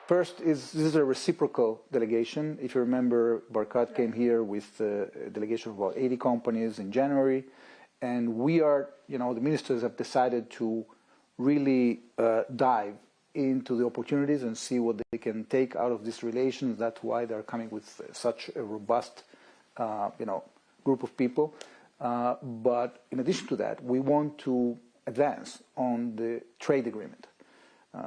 First, this is a reciprocal delegation. If you remember, Barkat came here with a delegation of about 80 companies in January, and we are, the ministers have decided to really dive into the opportunities and see what they can take out of these relations. That's why they're coming with such a robust, group of people. But in addition to that, we want to advance on the trade agreement.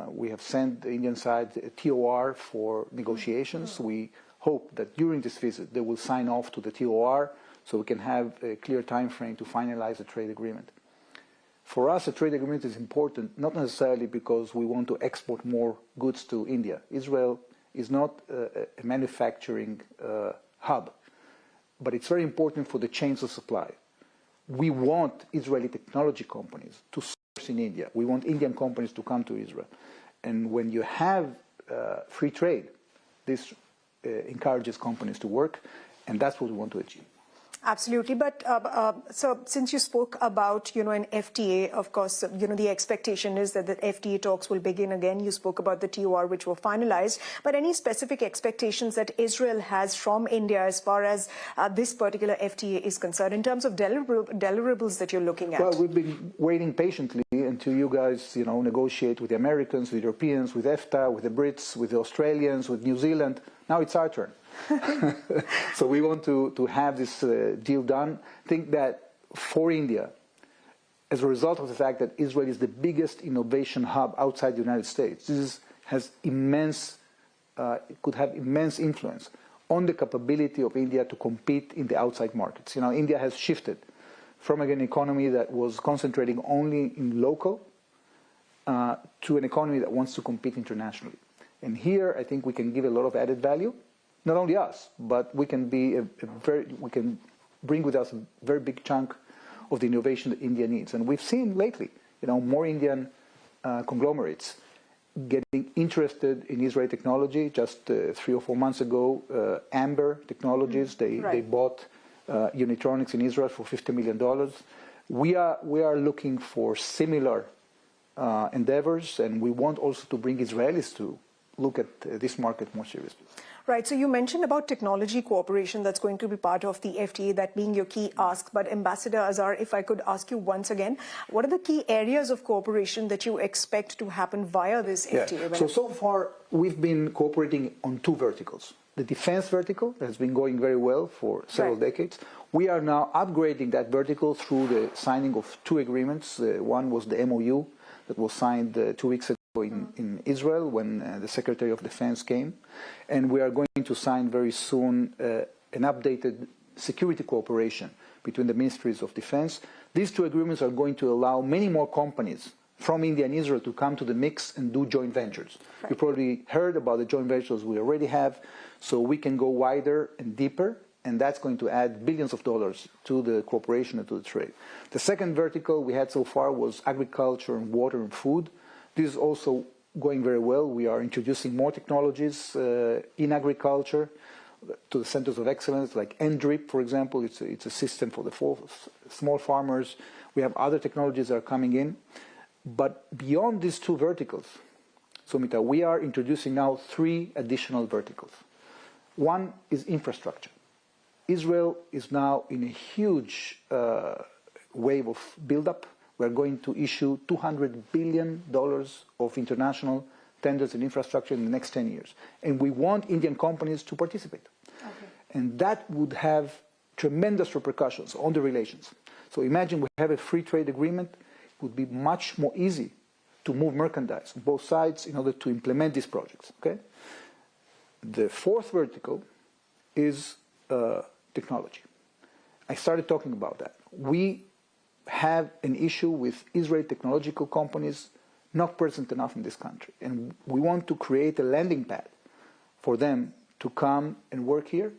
We have sent the Indian side a TOR for negotiations. We hope that during this visit they will sign off to the TOR so we can have a clear time frame to finalize the trade agreement. For us, a trade agreement is important, not necessarily because we want to export more goods to India. Israel is not a manufacturing hub, but it's very important for the chains of supply. We want Israeli technology companies to source in India. We want Indian companies to come to Israel. And when you have free trade, this encourages companies to work, and that's what we want to achieve. Absolutely. But so since you spoke about, an FTA, of course, the expectation is that the FTA talks will begin again. You spoke about the TOR, which were finalized. But any specific expectations that Israel has from India as far as this particular FTA is concerned in terms of deliverables that you're looking at? Well, we've been waiting patiently until you guys, negotiate with the Americans, with the Europeans, with FTA, with the Brits, with the Australians, with New Zealand. Now it's our turn. So we want to have this deal done. I think that for India, as a result of the fact that Israel is the biggest innovation hub outside the United States, this has immense, it could have immense influence on the capability of India to compete in the outside markets. India has shifted from an economy that was concentrating only in local to an economy that wants to compete internationally. And here, I think we can give a lot of added value. Not only us, but we can be we can bring with us a very big chunk of the innovation that India needs. And we've seen lately, more Indian conglomerates getting interested in Israeli technology. Just 3 or 4 months ago, Amber Technologies, they bought Unitronics in Israel for $50 million. We are looking for similar endeavors, and we want also to bring Israelis to look at this market more seriously. Right. So you mentioned about technology cooperation that's going to be part of the FTA, that being your key ask. But Ambassador Azar, if I could ask you once again, what are the key areas of cooperation that you expect to happen via this FTA? So far, we've been cooperating on 2 verticals. The defense vertical has been going very well for several decades. We are now upgrading that vertical through the signing of 2 agreements. One was the MOU that was signed 2 weeks ago in Israel when the Secretary of Defense came, and we are going to sign very soon an updated security cooperation between the Ministries of Defense. These 2 agreements are going to allow many more companies from India and Israel to come to the mix and do joint ventures. Right. You probably heard about the joint ventures we already have, so we can go wider and deeper, and that's going to add billions of dollars to the cooperation and to the trade. The second vertical we had so far was agriculture and water and food. This is also going very well. We are introducing more technologies in agriculture to the centers of excellence, like NDRIP, for example. It's a system for the small farmers. We have other technologies that are coming in. But beyond these 2 verticals, Sumita, we are introducing now 3 additional verticals. One is infrastructure. Israel is now in a huge wave of build-up. We're going to issue $200 billion of international tenders in infrastructure in the next 10 years. And we want Indian companies to participate. Okay. And that would have tremendous repercussions on the relations. So imagine we have a free trade agreement. It would be much more easy to move merchandise on both sides in order to implement these projects. Okay? The 4th vertical is technology. I started talking about that. We have an issue with Israeli technological companies not present enough in this country. And we want to create a landing pad for them to come and work here.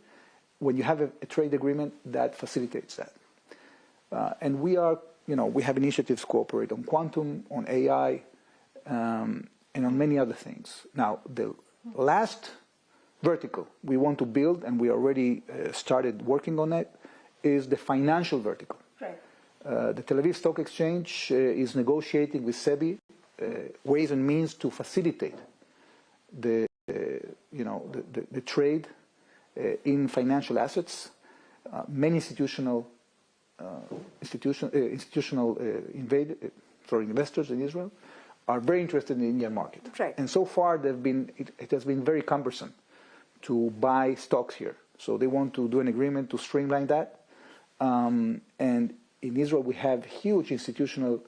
When you have a trade agreement, that facilitates that. And we are, we have initiatives to cooperate on quantum, on AI, and on many other things. Now, the last vertical we want to build, and we already started working on it, is the financial vertical. Right. The Tel Aviv Stock Exchange is negotiating with SEBI ways and means to facilitate the trade in financial assets. Many institutional investors in Israel are very interested in the Indian market. Right. And so far, it has been very cumbersome to buy stocks here. So they want to do an agreement to streamline that. And in Israel, we have huge institutional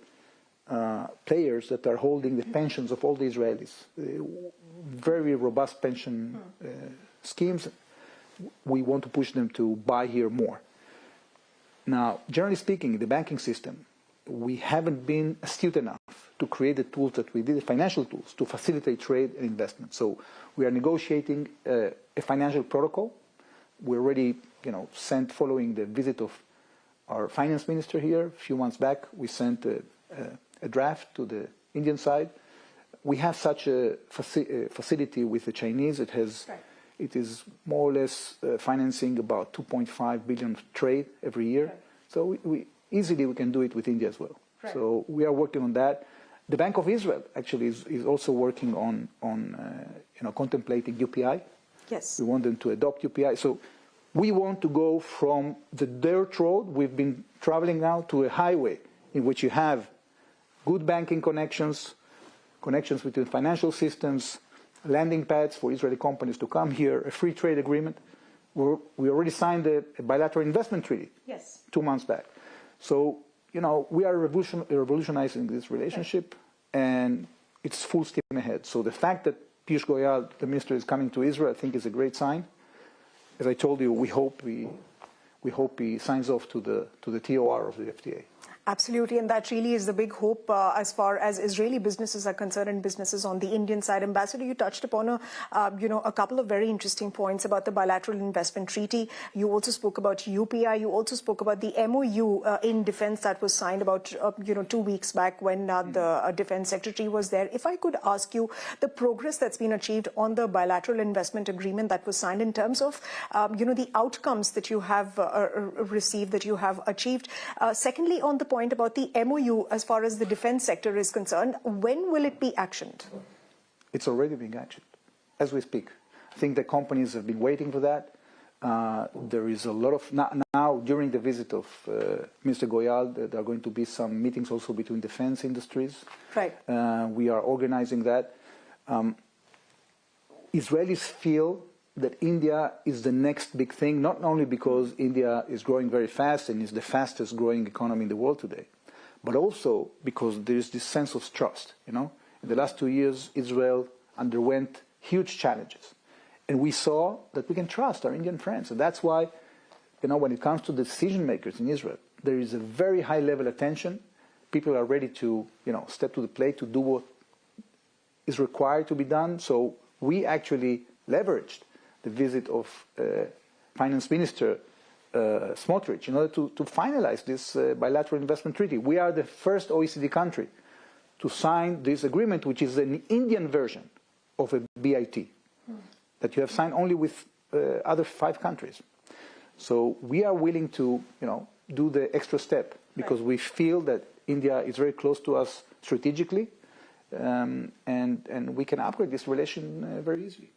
players that are holding the pensions of all the Israelis. Very robust pension schemes. We want to push them to buy here more. Now, generally speaking, in the banking system, we haven't been astute enough to create the tools that we did, the financial tools, to facilitate trade and investment. So we are negotiating a financial protocol. We already, sent, following the visit of our finance minister here a few months back, we sent a draft to the Indian side. We have such a facility with the Chinese. It has, it is more or less financing about 2.5 billion trade every year. Right. So we easily we can do it with India as well. Right. So we are working on that. The Bank of Israel actually is also working on contemplating UPI. Yes. We want them to adopt UPI. So we want to go from the dirt road we've been traveling now to a highway in which you have good banking connections between financial systems, landing pads for Israeli companies to come here, a free trade agreement. We already signed a bilateral investment treaty 2 months back. So, we are revolutionizing this relationship, and it's full steam ahead. So the fact that Piyush Goyal, the minister, is coming to Israel, I think is a great sign. As I told you, we hope he signs off to the TOR of the FTA. Absolutely, and that really is the big hope as far as Israeli businesses are concerned and businesses on the Indian side. Ambassador, you touched upon a couple of very interesting points about the bilateral investment treaty. You also spoke about UPI. You also spoke about the MOU in defense that was signed about 2 weeks back when the defense secretary was there. If I could ask you the progress that's been achieved on the bilateral investment agreement that was signed in terms of the outcomes that you have received, that you have achieved. Secondly, on the point about the MOU as far as the defense sector is concerned, when will it be actioned? It's already being actioned as we speak. I think the companies have been waiting for that. There is a lot of, now during the visit of Mr. Goyal, there are going to be some meetings also between defense industries. Right. We are organizing that. Israelis feel that India is the next big thing, not only because India is growing very fast and is the fastest growing economy in the world today, but also because there is this sense of trust. In the last 2 years, Israel underwent huge challenges. And we saw that we can trust our Indian friends. And that's why, when it comes to decision makers in Israel, there is a very high level attention. People are ready to, step to the plate to do what is required to be done. So we actually leveraged the visit of Finance Minister Smotrich in order to finalize this bilateral investment treaty. We are the first OECD country to sign this agreement, which is an Indian version of a BIT that you have signed only with other 5 countries. So we are willing to, do the extra step because we feel that India is very close to us strategically, and we can upgrade this relation very easily.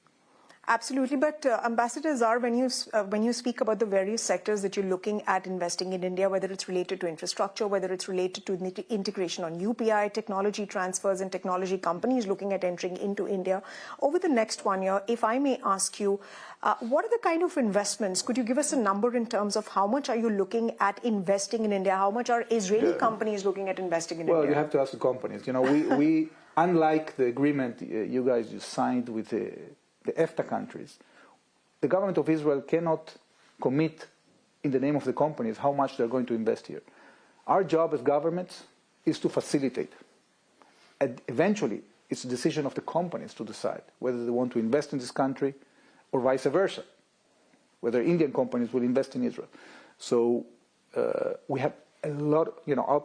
Absolutely, but Ambassador Azar, when you speak about the various sectors that you're looking at investing in India, whether it's related to infrastructure, whether it's related to integration on UPI, technology transfers and technology companies looking at entering into India, over the next 1 year, if I may ask you, what are the kind of investments? Could you give us a number in terms of how much are you looking at investing in India? How much are Israeli companies looking at investing in India? Well, you have to ask the companies. We unlike the agreement you guys just signed with the FTA countries, the government of Israel cannot commit in the name of the companies how much they're going to invest here. Our job as governments is to facilitate. And eventually, it's the decision of the companies to decide whether they want to invest in this country or vice versa, whether Indian companies will invest in Israel. So we have a lot,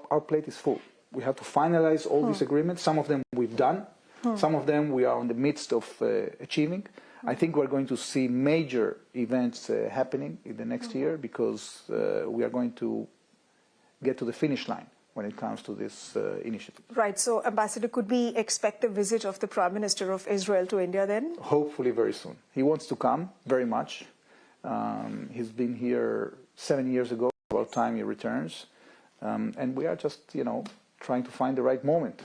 our plate is full. We have to finalize all these agreements. Some of them we've done. Some of them we are in the midst of achieving. I think we're going to see major events happening in the next year because we are going to get to the finish line when it comes to this initiative. Right. So, Ambassador, could we expect a visit of the Prime Minister of Israel to India then? Hopefully very soon. He wants to come very much. He's been here 7 years ago. About time he returns. And we are just, trying to find the right moment.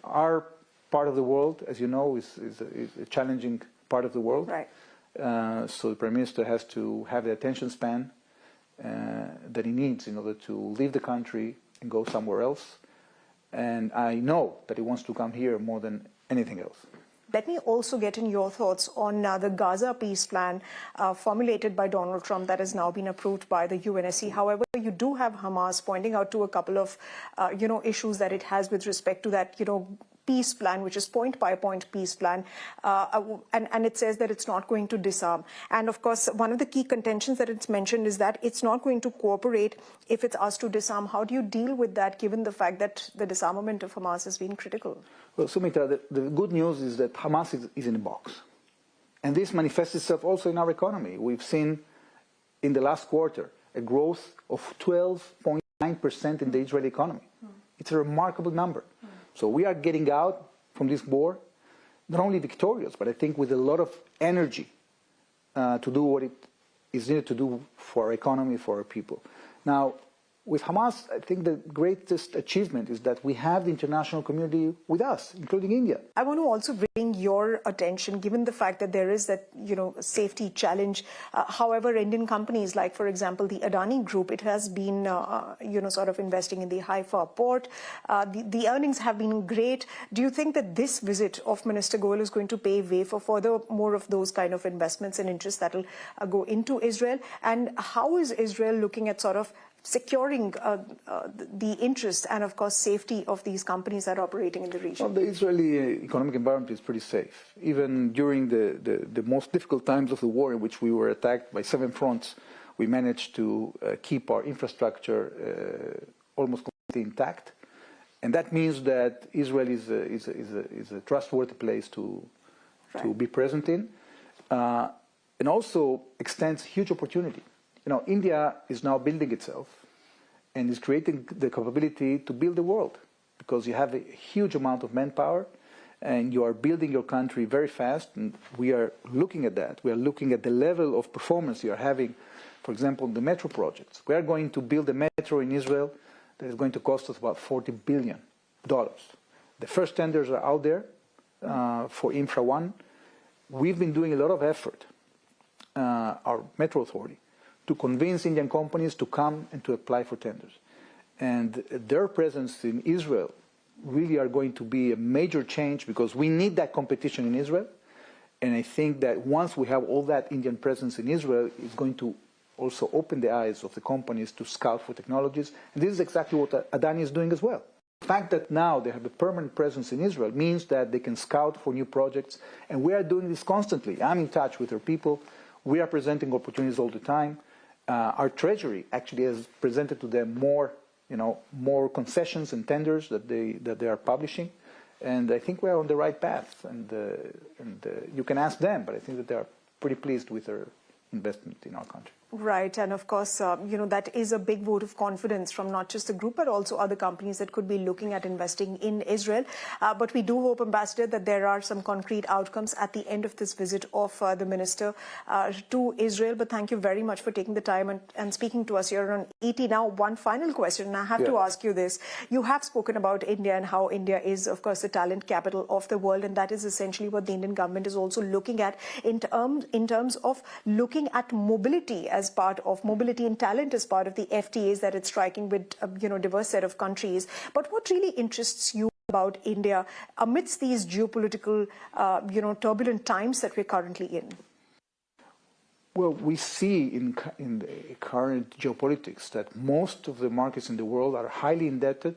Our part of the world, as you know, is a challenging part of the world. Right. So the Prime Minister has to have the attention span that he needs in order to leave the country and go somewhere else. And I know that he wants to come here more than anything else. Let me also get in your thoughts on the Gaza peace plan formulated by Donald Trump that has now been approved by the UNSC. However, you do have Hamas pointing out to a couple of, issues that it has with respect to that, peace plan, which is point-by-point peace plan, and it says that it's not going to disarm. And of course, one of the key contentions that it's mentioned is that it's not going to cooperate if it's asked to disarm. How do you deal with that, given the fact that the disarmament of Hamas has been critical? Well, Sumita, the good news is that Hamas is in a box. And this manifests itself also in our economy. We've seen in the last quarter a growth of 12.9% in the Israeli economy. It's a remarkable number. So we are getting out from this war, not only victorious, but I think with a lot of energy to do what it is needed to do for our economy, for our people. Now, with Hamas, I think the greatest achievement is that we have the international community with us, including India. I want to also bring your attention, given the fact that there is that, safety challenge. However, Indian companies like, for example, the Adani Group, it has been, sort of investing in the Haifa port. The earnings have been great. Do you think that this visit of Minister Goel is going to pave way for further more of those kind of investments and interests that will go into Israel? And how is Israel looking at sort of securing the interest and, of course, safety of these companies that are operating in the region? Well, the Israeli economic environment is pretty safe. Even during the most difficult times of the war, in which we were attacked by 7 fronts, we managed to keep our infrastructure almost completely intact. And that means that Israel is a trustworthy place to be present in, and also extends huge opportunity. India is now building itself and is creating the capability to build the world, because you have a huge amount of manpower and you are building your country very fast. And we are looking at that. We are looking at the level of performance you are having, for example, the metro projects. We are going to build a metro in Israel that is going to cost us about $40 billion. The first tenders are out there for Infra 1. We've been doing a lot of effort, our metro authority, to convince Indian companies to come and to apply for tenders. And their presence in Israel really are going to be a major change, because we need that competition in Israel. And I think that once we have all that Indian presence in Israel, it's going to also open the eyes of the companies to scout for technologies. And this is exactly what Adani is doing as well. The fact that now they have a permanent presence in Israel means that they can scout for new projects. And we are doing this constantly. I'm in touch with our people. We are presenting opportunities all the time. Our treasury actually has presented to them more concessions and tenders that they are publishing, and I think we are on the right path. And you can ask them, but I think that they are pretty pleased with their investment in our country. Right, and of course, that is a big vote of confidence from not just the group, but also other companies that could be looking at investing in Israel. But we do hope, Ambassador, that there are some concrete outcomes at the end of this visit of the minister to Israel. But thank you very much for taking the time and speaking to us here on ET. Now, one final question, and I have to ask you this. You have spoken about India and how India is, of course, the talent capital of the world, and that is essentially what the Indian government is also looking at in terms of looking at mobility as part of mobility and talent as part of the FTAs that it's striking with a diverse set of countries. But what really interests you about India amidst these geopolitical turbulent times that we're currently in? Well, we see in the current geopolitics that most of the markets in the world are highly indebted,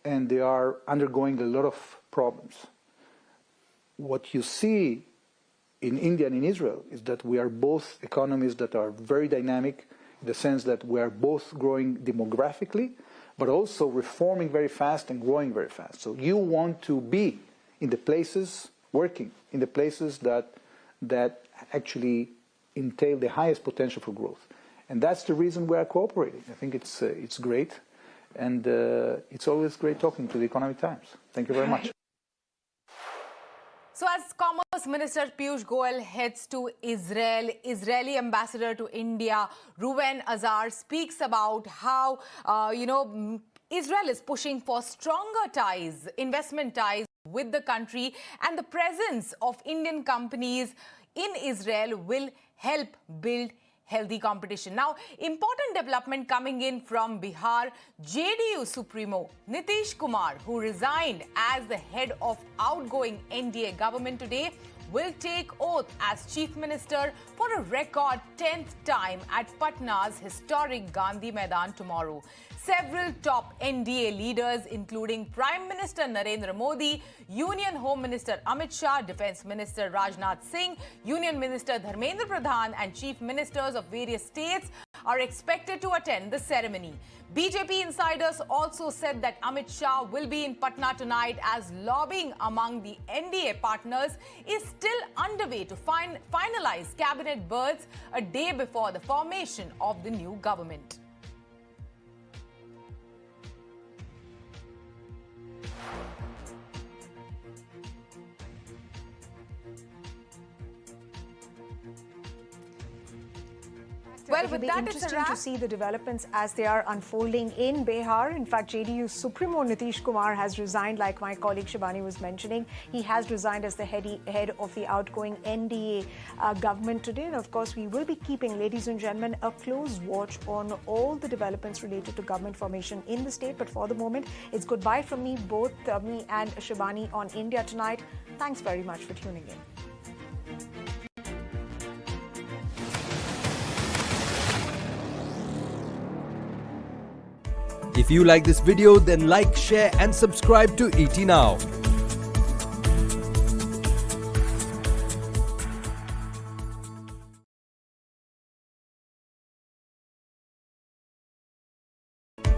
and they are undergoing a lot of problems. What you see in India and in Israel is that we are both economies that are very dynamic, in the sense that we are both growing demographically, but also reforming very fast and growing very fast. So you want to be in the places, working in the places that actually entail the highest potential for growth. And that's the reason we are cooperating. I think it's great. And it's always great talking to the Economic Times. Thank you very much. So as Commerce Minister Piyush Goyal heads to Israel, Israeli Ambassador to India, Reuven Azar, speaks about how, Israel is pushing for stronger ties, investment ties with the country, and the presence of Indian companies in Israel will help build healthy competition. Now, important development coming in from Bihar, JDU Supremo Nitish Kumar, who resigned as the head of outgoing NDA government today, will take oath as Chief Minister for a record 10th time at Patna's historic Gandhi Maidan tomorrow. Several top NDA leaders, including Prime Minister Narendra Modi, Union Home Minister Amit Shah, Defence Minister Rajnath Singh, Union Minister Dharmendra Pradhan, and Chief Ministers of various states are expected to attend the ceremony. BJP insiders also said that Amit Shah will be in Patna tonight as lobbying among the NDA partners is still underway to finalize cabinet berths a day before the formation of the new government. Well, it will with be that, it's a interesting wrap. to see the developments as they are unfolding in Bihar. In fact, JDU Supremo Nitish Kumar has resigned, like my colleague Shivani was mentioning. He has resigned as the head of the outgoing NDA government today. And of course, we will be keeping, ladies and gentlemen, a close watch on all the developments related to government formation in the state. But for the moment, it's goodbye from me, both me and Shivani on India Tonight. Thanks very much for tuning in. If you like this video, then like, share and subscribe to ET Now.